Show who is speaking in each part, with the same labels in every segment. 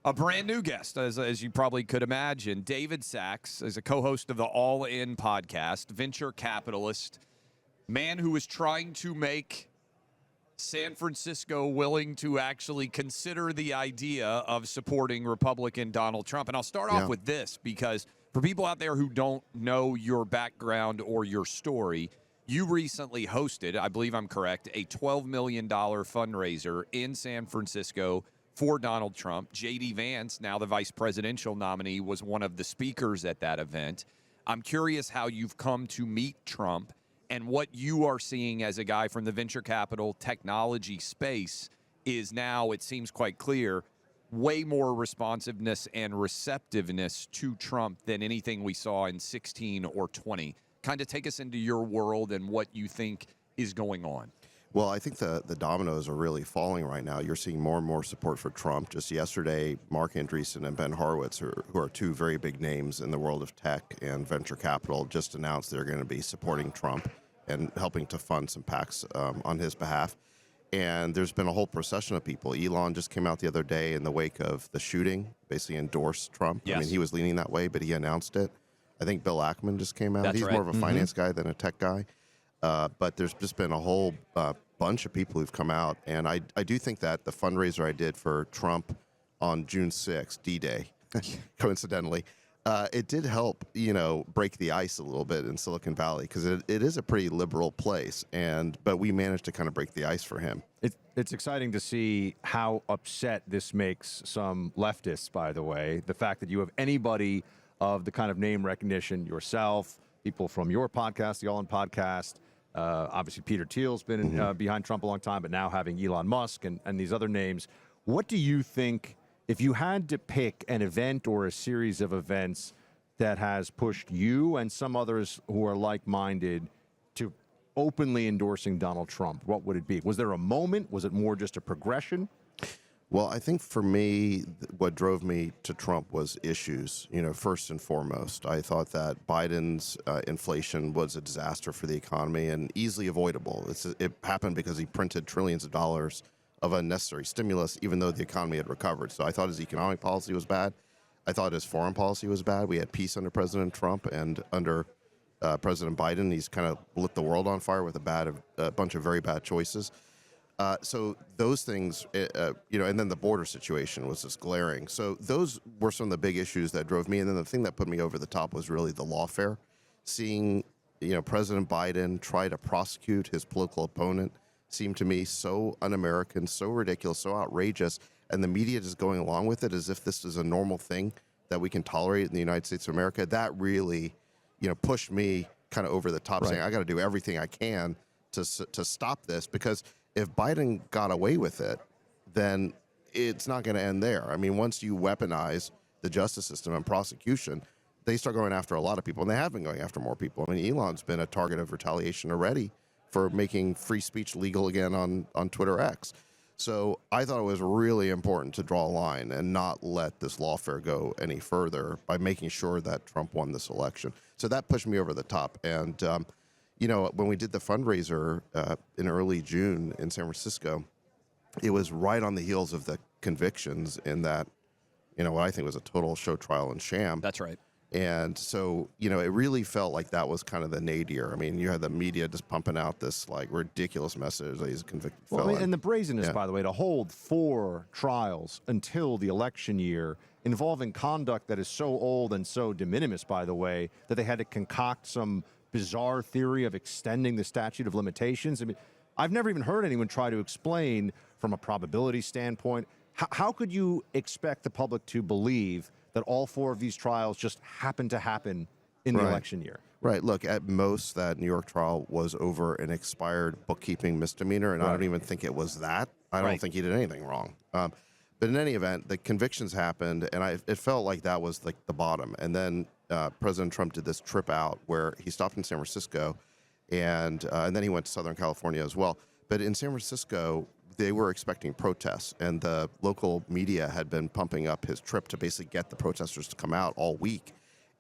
Speaker 1: A brand new guest, as you probably could imagine. David Sachs is a co-host of the All In podcast, venture capitalist, man who is trying to make San Francisco willing to actually consider the idea of supporting Republican Donald Trump. And I'll start off with this, because for people out there who don't know your background or your story, you recently hosted, I believe I'm correct, a $12 million fundraiser in San Francisco for Donald Trump. J.D. Vance, now the vice presidential nominee, was one of the speakers at that event. I'm curious how you've come to meet Trump and what you are seeing as a guy from the venture capital technology space is now, it seems quite clear, way more responsiveness and receptiveness to Trump than anything we saw in 16 or 20. Kind of take us into your world and what you think is going on.
Speaker 2: Well, I think the dominoes are really falling right now. You're seeing more and more support for Trump. Just yesterday, Mark Andreessen and Ben Horowitz, who are two very big names in the world of tech and venture capital, just announced they're going to be supporting Trump and helping to fund some PACs on his behalf. And there's been a whole procession of people. Elon just came out the other day in the wake of the shooting, basically endorsed Trump.
Speaker 1: Yes.
Speaker 2: I mean, he was leaning that way, but he announced it. I think Bill Ackman just came out.
Speaker 1: That's
Speaker 2: He's
Speaker 1: right.
Speaker 2: more of a finance guy than a tech guy. But there's just been a whole bunch of people who've come out. And I do think that the fundraiser I did for Trump on June 6th, D-Day, coincidentally, it did help, break the ice a little bit in Silicon Valley, because it is a pretty liberal place. But we managed to kind of break the ice for him.
Speaker 3: It's exciting to see how upset this makes some leftists, by the way. The fact that you have anybody of the kind of name recognition, yourself, people from your podcast, the All In podcast, obviously Peter Thiel's been behind Trump a long time, but now having Elon Musk and these other names. What do you think, if you had to pick an event or a series of events that has pushed you and some others who are like-minded to openly endorsing Donald Trump, what would it be? Was there a moment? Was it more just a progression?
Speaker 2: Well, I think for me, what drove me to Trump was issues, first and foremost. I thought that Biden's inflation was a disaster for the economy and easily avoidable. It happened because he printed trillions of dollars of unnecessary stimulus, even though the economy had recovered. So I thought his economic policy was bad. I thought his foreign policy was bad. We had peace under President Trump, and under President Biden, he's kind of lit the world on fire with a bunch of very bad choices. So those things, and then the border situation was just glaring. So those were some of the big issues that drove me. And then the thing that put me over the top was really the lawfare. Seeing, President Biden try to prosecute his political opponent seemed to me so un-American, so ridiculous, so outrageous. And the media just going along with it as if this is a normal thing that we can tolerate in the United States of America. That really, pushed me kind of over the top, saying I got to do everything I can to stop this, because if Biden got away with it, then it's not going to end there. I mean, once you weaponize the justice system and prosecution, they start going after a lot of people, and they have been going after more people. I mean, Elon's been a target of retaliation already for making free speech legal again on Twitter X. So I thought it was really important to draw a line and not let this lawfare go any further by making sure that Trump won this election. So that pushed me over the top. And when we did the fundraiser in early June in San Francisco, it was right on the heels of the convictions in that, what I think was a total show trial and sham.
Speaker 1: That's right.
Speaker 2: And so, it really felt like that was kind of the nadir. I mean, you had the media just pumping out this ridiculous message that he's a convicted felon.
Speaker 3: And the brazenness, by the way, to hold 4 trials until the election year involving conduct that is so old and so de minimis, by the way, that they had to concoct some bizarre theory of extending the statute of limitations. I mean, I've never even heard anyone try to explain from a probability standpoint, how could you expect the public to believe that all 4 of these trials just happened to happen in the election year?
Speaker 2: Right. Look, at most, that New York trial was over an expired bookkeeping misdemeanor, and I don't even think it was that. I don't think he did anything wrong. But in any event, the convictions happened, and it felt like that was like the bottom. And then President Trump did this trip out where he stopped in San Francisco, and then he went to Southern California as well. But in San Francisco, they were expecting protests, and the local media had been pumping up his trip to basically get the protesters to come out all week.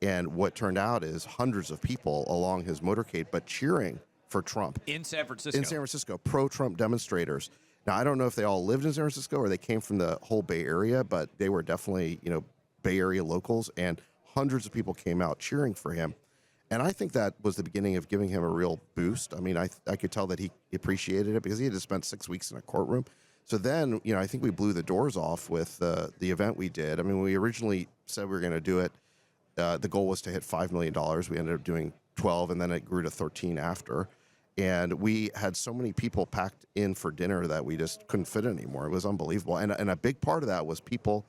Speaker 2: And what turned out is hundreds of people along his motorcade, but cheering for Trump.
Speaker 1: In San Francisco.
Speaker 2: In San Francisco, pro-Trump demonstrators. Now, I don't know if they all lived in San Francisco or they came from the whole Bay Area, but they were definitely, Bay Area locals, and hundreds of people came out cheering for him. And I think that was the beginning of giving him a real boost. I mean, I could tell that he appreciated it because he had just spent 6 weeks in a courtroom. So then, I think we blew the doors off with the event we did. I mean, we originally said we were going to do it. The goal was to hit $5 million. We ended up doing 12, and then it grew to 13 after. And we had so many people packed in for dinner that we just couldn't fit anymore. It was unbelievable. And a big part of that was people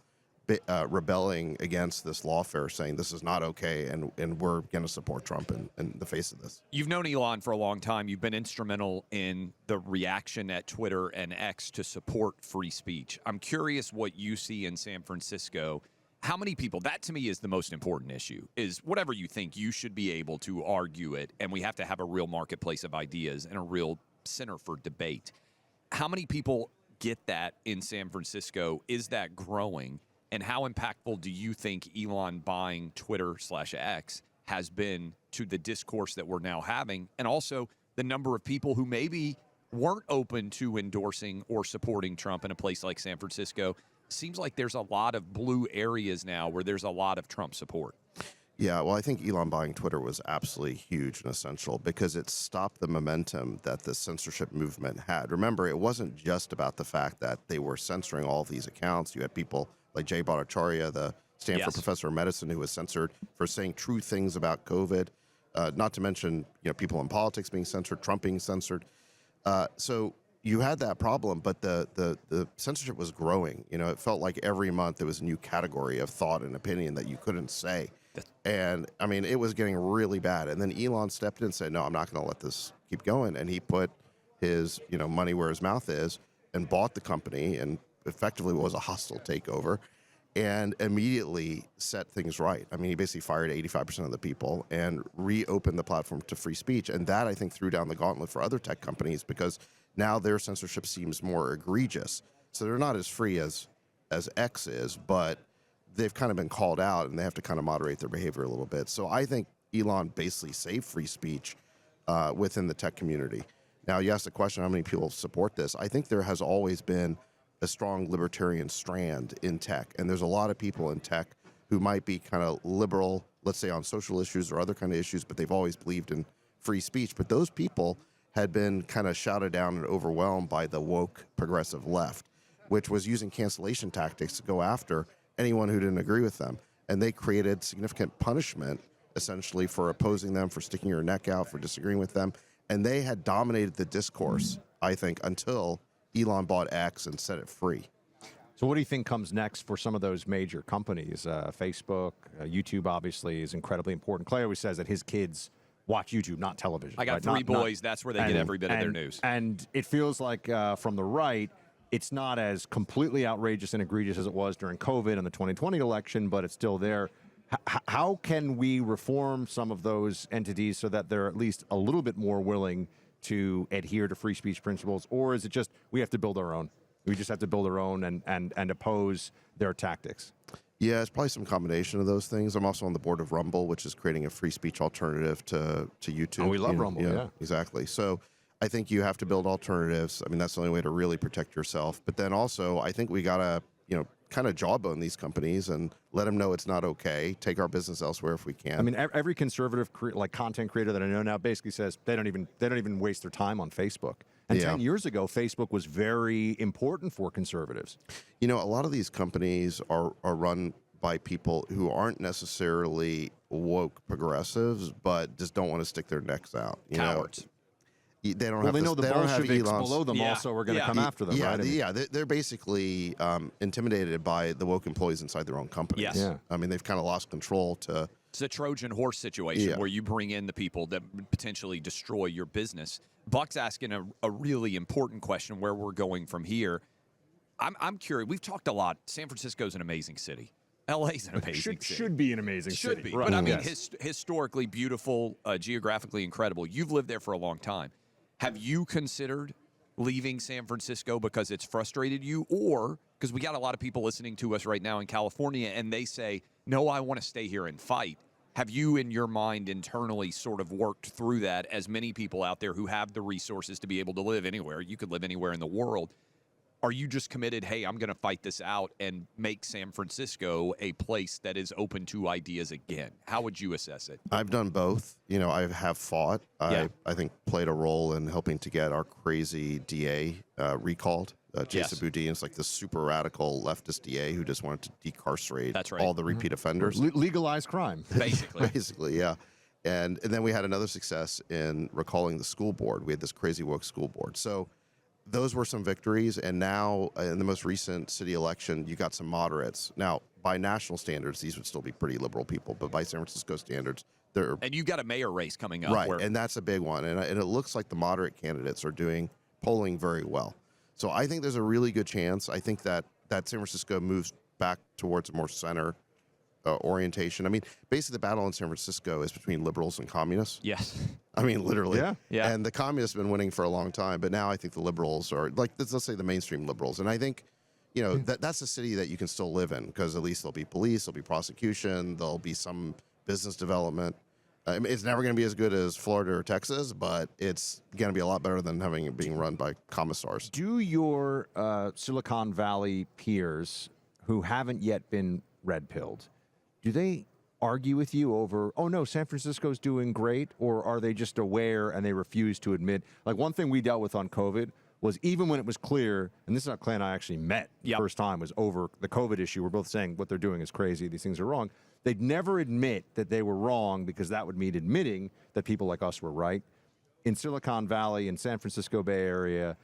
Speaker 2: rebelling against this lawfare, saying this is not okay, and we're going to support Trump in the face of this.
Speaker 1: You've known Elon for a long time. You've been instrumental in the reaction at Twitter and X to support free speech. I'm curious what you see in San Francisco. How many people, that to me is the most important issue, is whatever you think, you should be able to argue it, and we have to have a real marketplace of ideas and a real center for debate. How many people get that in San Francisco? Is that growing? And how impactful do you think Elon buying Twitter/X has been to the discourse that we're now having, and also the number of people who maybe weren't open to endorsing or supporting Trump in a place like San Francisco? Seems like there's a lot of blue areas now where there's a lot of Trump support.
Speaker 2: Yeah, well, I think Elon buying Twitter was absolutely huge and essential because it stopped the momentum that the censorship movement had. Remember, it wasn't just about the fact that they were censoring all of these accounts. You had people like Jay Bhattacharya, the Stanford professor of medicine, who was censored for saying true things about COVID. Not to mention, people in politics being censored, Trump being censored. So you had that problem, but the censorship was growing. It felt like every month there was a new category of thought and opinion that you couldn't say. And I mean, it was getting really bad. And then Elon stepped in and said, no, I'm not going to let this keep going. And he put his, money where his mouth is and bought the company, and effectively was a hostile takeover, and immediately set things right. I mean, he basically fired 85% of the people and reopened the platform to free speech. And that, I think, threw down the gauntlet for other tech companies because now their censorship seems more egregious. So they're not as free as X is, but they've kind of been called out, and they have to kind of moderate their behavior a little bit. So I think Elon basically saved free speech within the tech community. Now, you asked the question, how many people support this? I think there has always been a strong libertarian strand in tech, and there's a lot of people in tech who might be kind of liberal, let's say on social issues or other kind of issues, but they've always believed in free speech. But those people had been kind of shouted down and overwhelmed by the woke progressive left, which was using cancellation tactics to go after anyone who didn't agree with them. And they created significant punishment, essentially, for opposing them, for sticking your neck out, for disagreeing with them. And they had dominated the discourse, I think, until Elon bought X and set it free.
Speaker 3: So what do you think comes next for some of those major companies? Facebook, YouTube, obviously, is incredibly important. Clay always says that his kids watch YouTube, not television.
Speaker 1: I got three boys. That's where they get every bit of their news.
Speaker 3: And it feels like from the right, it's not as completely outrageous and egregious as it was during COVID and the 2020 election, but it's still there. How can we reform some of those entities so that they're at least a little bit more willing to adhere to free speech principles? Or is it just we have to build our own? We just have to build our own and oppose their tactics?
Speaker 2: Yeah, it's probably some combination of those things. I'm also on the board of Rumble, which is creating a free speech alternative to YouTube.
Speaker 3: Oh, we love Rumble, yeah.
Speaker 2: Exactly. So I think you have to build alternatives. I mean, that's the only way to really protect yourself. But then also, I think we got to, kind of jawbone these companies and let them know it's not okay. Take our business elsewhere if we can.
Speaker 3: I mean, every conservative content creator that I know now basically says they don't even waste their time on Facebook. And 10 years ago, Facebook was very important for conservatives.
Speaker 2: A lot of these companies are run by people who aren't necessarily woke progressives, but just don't want to stick their necks out.
Speaker 1: Cowards.
Speaker 2: They don't
Speaker 3: well,
Speaker 2: have
Speaker 3: they know the Bolsheviks
Speaker 2: Elon's
Speaker 3: below them also are going to come after them, right?
Speaker 2: They're basically intimidated by the woke employees inside their own companies.
Speaker 1: Yes. Yeah.
Speaker 2: I mean, they've kind of lost control to...
Speaker 1: It's a Trojan horse situation where you bring in the people that potentially destroy your business. Buck's asking a really important question, where we're going from here. I'm curious. We've talked a lot. San Francisco's an amazing city. LA's an amazing city.
Speaker 3: Should be an amazing city.
Speaker 1: Should be.
Speaker 3: Right.
Speaker 1: But I mean, historically beautiful, geographically incredible. You've lived there for a long time. Have you considered leaving San Francisco because it's frustrated you, or because we got a lot of people listening to us right now in California and they say, no, I want to stay here and fight? Have you, in your mind, internally sort of worked through that, as many people out there who have the resources to be able to live anywhere? You could live anywhere in the world. are you just committed, hey, I'm going to fight this out and make San Francisco a place that is open to ideas again? How would you assess it?
Speaker 2: I've done both. You know, I have fought.
Speaker 1: Yeah.
Speaker 2: I think played a role in helping to get our crazy DA recalled. Jason Boudin is like the super radical leftist DA who just wanted to decarcerate
Speaker 1: That's right.
Speaker 2: all the repeat offenders.
Speaker 3: Legalize crime.
Speaker 1: Basically.
Speaker 2: Basically, yeah. And then we had another success in recalling the school board. We had this crazy woke school board. So those were some victories. And now in the most recent city election, you got some moderates. Now, by national standards, these would still be pretty liberal people, but by San Francisco standards, they're
Speaker 1: And you got a mayor race coming up.
Speaker 2: right.
Speaker 1: Where,
Speaker 2: And that's a big one. And it looks like the moderate candidates are doing polling very well. So I think there's a really good chance. I think that San Francisco moves back towards a more center orientation. I mean, basically the battle in San Francisco is between liberals and communists.
Speaker 1: yes.
Speaker 2: I mean, literally.
Speaker 1: Yeah.
Speaker 2: And the communists have been winning for a long time, but now I think the liberals are, like, let's say the mainstream liberals. And I think, you know, that's a city that you can still live in because at least there'll be police, there'll be prosecution, there'll be some business development. I mean, it's never going to be as good as Florida or Texas, but it's going to be a lot better than having it being run by commissars.
Speaker 3: Do your Silicon Valley peers who haven't yet been red-pilled, do they argue with you over, oh, no, San Francisco's doing great, or are they just aware and they refuse to admit? Like, one thing we dealt with on COVID was even when it was clear, and this is how Clay and I actually met the first time, was over the COVID issue. We're both saying what they're doing is crazy, these things are wrong. They'd never admit that they were wrong because that would mean admitting that people like us were right. In Silicon Valley and San Francisco Bay Area,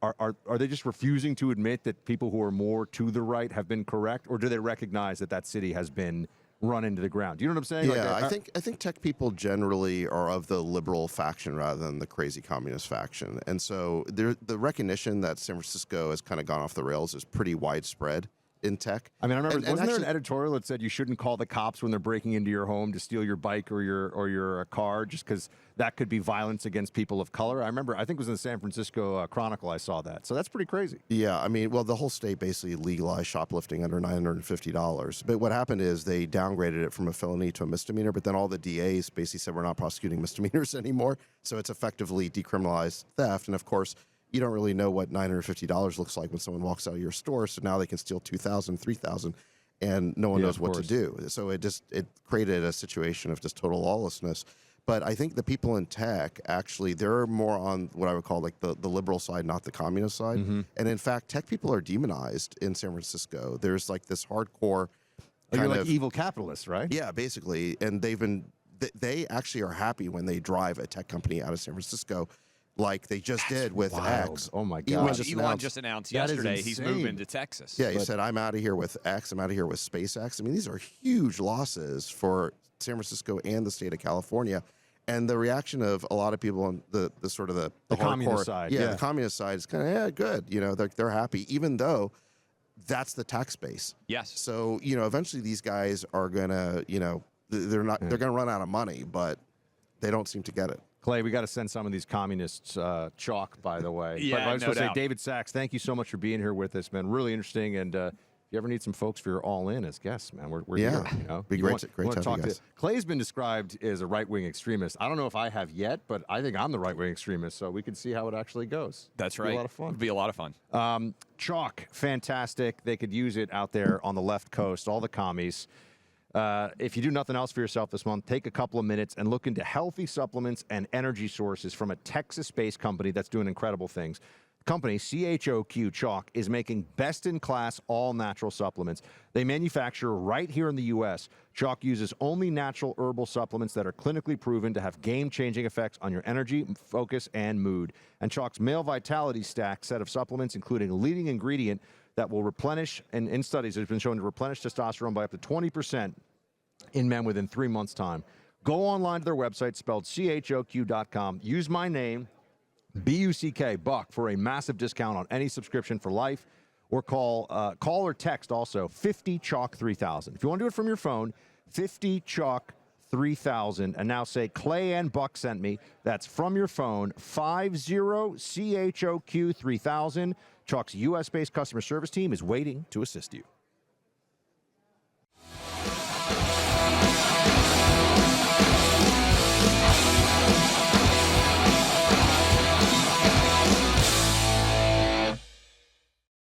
Speaker 3: are they just refusing to admit that people who are more to the right have been correct, or do they recognize that that city has been run into the ground? Do you know what I'm saying?
Speaker 2: Yeah,
Speaker 3: Like,
Speaker 2: I think tech people generally are of the liberal faction rather than the crazy communist faction. And so the recognition that San Francisco has kind of gone off the rails is pretty widespread in tech.
Speaker 3: I mean, I remember,
Speaker 2: And
Speaker 3: wasn't there
Speaker 2: actually-
Speaker 3: an editorial that said you shouldn't call the cops when they're breaking into your home to steal your bike or your car, just because that could be violence against people of color? I remember, I think it was in the San Francisco Chronicle I saw that. So that's pretty crazy.
Speaker 2: Yeah, I mean, well, the whole state basically legalized shoplifting under $950. But what happened is they downgraded it from a felony to a misdemeanor, but then all the DAs basically said we're not prosecuting misdemeanors anymore. So it's effectively decriminalized theft. And of course, you don't really know what $950 looks like when someone walks out of your store. So now they can steal $2,000, $3,000, and no one knows what to do. So it created a situation of just total lawlessness. But I think the people in tech, actually, they're more on what I would call like the liberal side, not the communist side.
Speaker 3: Mm-hmm.
Speaker 2: And in fact, tech people are demonized in San Francisco. There's like this hardcore
Speaker 3: You're
Speaker 2: kind
Speaker 3: like
Speaker 2: of
Speaker 3: evil capitalists, right?
Speaker 2: yeah, basically. And they actually are happy when they drive a tech company out of San Francisco, like they just did with
Speaker 3: wild.
Speaker 2: X.
Speaker 3: Oh my
Speaker 2: Elon
Speaker 3: gosh.
Speaker 2: just
Speaker 1: Elon
Speaker 2: announced-
Speaker 1: just announced
Speaker 3: That is
Speaker 1: yesterday he's
Speaker 3: insane.
Speaker 1: moving to Texas.
Speaker 2: Yeah, he said, I'm out of here with X. I'm out of here with SpaceX. I mean, these are huge losses for San Francisco and the state of California. And the reaction of a lot of people on the sort of the
Speaker 3: communist
Speaker 2: hardcore-
Speaker 3: side,
Speaker 2: Yeah,
Speaker 3: yeah.
Speaker 2: the communist side is kind of, yeah, good. You know, they're happy, even though that's the tax base.
Speaker 1: Yes.
Speaker 2: So, you know, eventually these guys are going to, you know, they're going to run out of money, but they don't seem to get it.
Speaker 3: Clay, we got to send some of these communists chalk, by the way.
Speaker 1: Yeah,
Speaker 3: but I was
Speaker 1: no
Speaker 3: going to say,
Speaker 1: doubt.
Speaker 3: David Sachs, thank you so much for being here with us, man. Really interesting. And if you ever need some folks for your all-in as guests, man, we're
Speaker 2: Yeah.
Speaker 3: here. You know?
Speaker 2: Be
Speaker 3: You
Speaker 2: great
Speaker 3: want-
Speaker 2: to-
Speaker 3: you
Speaker 2: great
Speaker 3: want
Speaker 2: to have
Speaker 3: talk
Speaker 2: you guys.
Speaker 3: Clay's been described as a right-wing extremist. I don't know if I have yet, but I think I'm the right-wing extremist, so we can see how it actually goes.
Speaker 1: That's
Speaker 3: Be
Speaker 1: right.
Speaker 3: a lot of fun.
Speaker 1: It'd be a lot of fun.
Speaker 3: Chalk, fantastic. They could use it out there on the left coast, all the commies. If you do nothing else for yourself this month, take a couple of minutes and look into healthy supplements and energy sources from a Texas-based company that's doing incredible things. Company CHOQ Chalk is making best-in-class all-natural supplements. They manufacture right here in the U.S. Chalk uses only natural herbal supplements that are clinically proven to have game-changing effects on your energy, focus, and mood. And Chalk's Male Vitality Stack set of supplements, including a leading ingredient that will replenish, and in studies has been shown to replenish testosterone by up to 20% in men within 3 months' time. Go online to their website, spelled CHOQ.com. Use my name, BUCK, Buck, for a massive discount on any subscription for life, or call or text also 50-CHALK-3000. If you want to do it from your phone, 50-CHALK-3000, and now say Clay and Buck sent me. That's from your phone, 50-CHOQ-3000. Chalk's U.S.-based customer service team is waiting to assist you.